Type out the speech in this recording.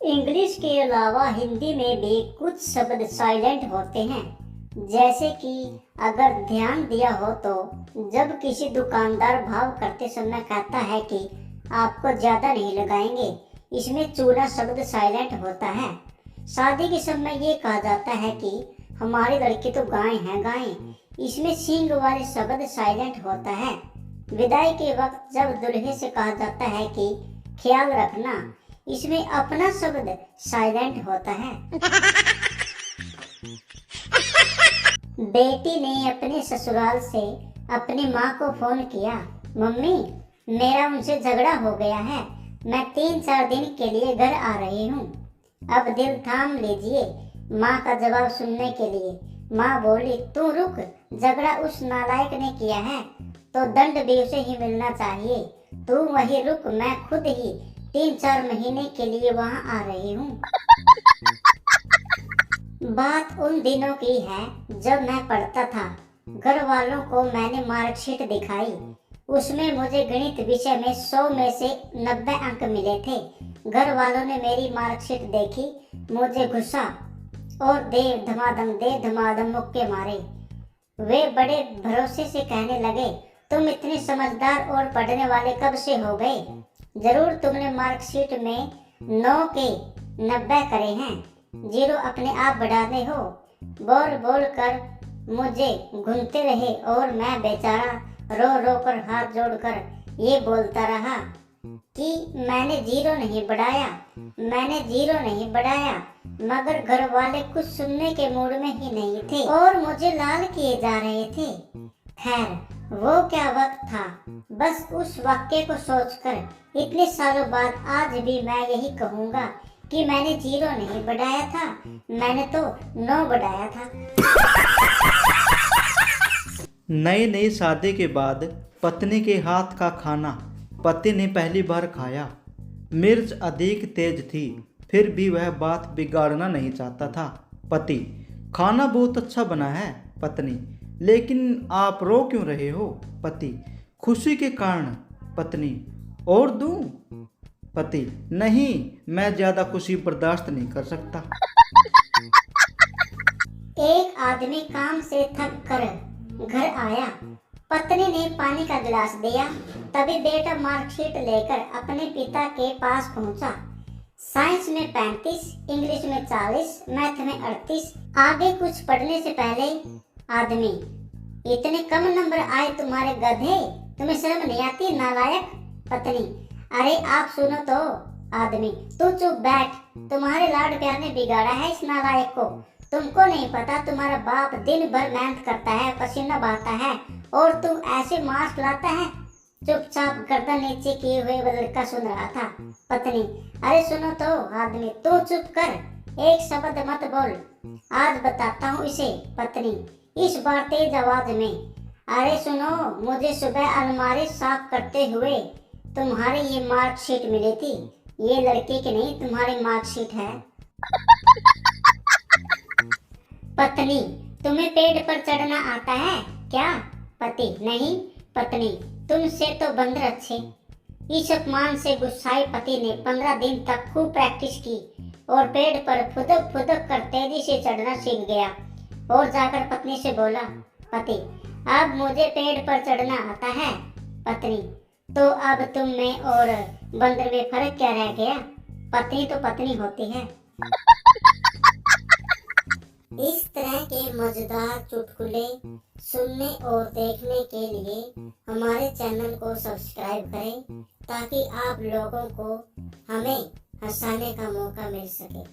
English के अलावा हिंदी में भी कुछ शब्द साइलेंट होते हैं। जैसे कि अगर ध्यान दिया हो तो जब किसी दुकानदार भाव करते समय कहता है कि आपको ज्यादा नहीं लगाएंगे, इसमें चूना शब्द साइलेंट होता है। शादी के समय ये कहा जाता है कि हमारी लड़की तो गाय है गाय, इसमें सींग वाले शब्द साइलेंट होता है। विदाई के वक्त जब दूल्हे से कहा जाता है कि ख्याल रखना, इसमें अपना शब्द साइलेंट होता है। बेटी ने अपने ससुराल से अपनी माँ को फोन किया, मम्मी मेरा उनसे झगड़ा हो गया है, मैं 3-4 दिन के लिए घर आ रही हूँ, अब दिल थाम लीजिए। माँ का जवाब सुनने के लिए माँ बोली, तू रुक, झगड़ा उस नालायक ने किया है तो दंड भी उसे ही मिलना चाहिए, तू वहीं रुक, मैं खुद ही 3-4 महीने के लिए वहाँ आ रही हूँ। बात उन दिनों की है जब मैं पढ़ता था। घर वालों को मैंने मार्कशीट दिखाई, उसमें मुझे गणित विषय में 100 में से 90 अंक मिले थे। घर वालों ने मेरी मार्कशीट देखी, मुझे गुस्सा और दे धमाधम मुक्के मारे। वे बड़े भरोसे से कहने लगे, तुम इतने समझदार और पढ़ने वाले कब से हो गए? जरूर तुमने मार्कशीट में 9 के 90 करे हैं, 0 अपने आप बढ़ाते हो। बोल कर मुझे घूमते रहे और मैं बेचारा रो रो कर हाथ जोड़कर ये बोलता रहा कि मैंने 0 नहीं बढ़ाया, मगर घर वाले कुछ सुनने के मूड में ही नहीं थे और मुझे लाल किए जा रहे थे। खैर, वो क्या वक्त था। बस उस वाक्य को सोचकर इतने सालों बाद आज भी मैं यही कहूँगा कि मैंने 0 नहीं बढ़ाया था, मैंने तो 9 बढ़ाया था। नई शादी के बाद पत्नी के हाथ का खाना पति ने पहली बार खाया। मिर्च अधिक तेज थी, फिर भी वह बात बिगाड़ना नहीं चाहता था। पति, खाना बहुत अच्छा बना है। पत्नी, लेकिन आप रो क्यों रहे हो? पति, खुशी के कारण। पत्नी, और दूं? पति, नहीं, मैं ज्यादा खुशी बर्दाश्त नहीं कर सकता। एक आदमी काम से थक कर घर आया, पत्नी ने पानी का गिलास दिया, तभी बेटा मार्कशीट लेकर अपने पिता के पास पहुंचा। साइंस में 35, इंग्लिश में 40, मैथ में 38। आगे कुछ पढ़ने से पहले आदमी, इतने कम नंबर आए तुम्हारे गधे, तुम्हें शर्म नहीं आती नालायक? पत्नी, अरे आप सुनो तो। आदमी, तू चुप बैठ, तुम्हारे लाड प्यार ने बिगाड़ा है इस नालायक को। तुमको नहीं पता तुम्हारा बाप दिन भर मेहनत करता है, पसीना बहाता है और तुम ऐसे मास्क लाता है। चुपचाप गर्दन नीचे किए हुए लड़का सुन रहा था। पत्नी, अरे सुनो तो। आदमी, तू चुप कर, एक शब्द मत बोल, आज बताता हूँ इसे। पत्नी, इस बार तेज आवाज में, अरे सुनो, मुझे सुबह अलमारी साफ करते हुए तुम्हारी ये मार्कशीट मिली थी, ये लड़के की नहीं तुम्हारी मार्कशीट है। पत्नी, तुम्हें पेड़ पर चढ़ना आता है क्या? पति, नहीं। पत्नी, तुमसे तो बंदर अच्छे। इस अपमान से गुस्साए पति ने 15 दिन तक खूब प्रैक्टिस की और पेड़ पर फुदक कर तेजी से चढ़ना सीख गया और जाकर पत्नी से बोला, पति, अब मुझे पेड़ पर चढ़ना आता है। पत्नी, तो अब तुम में और बंदर में फर्क क्या रह गया? पत्नी तो पत्नी होती है। इस तरह के मजेदार चुटकुले सुनने और देखने के लिए हमारे चैनल को सब्सक्राइब करें ताकि आप लोगों को हमें हंसाने का मौका मिल सके।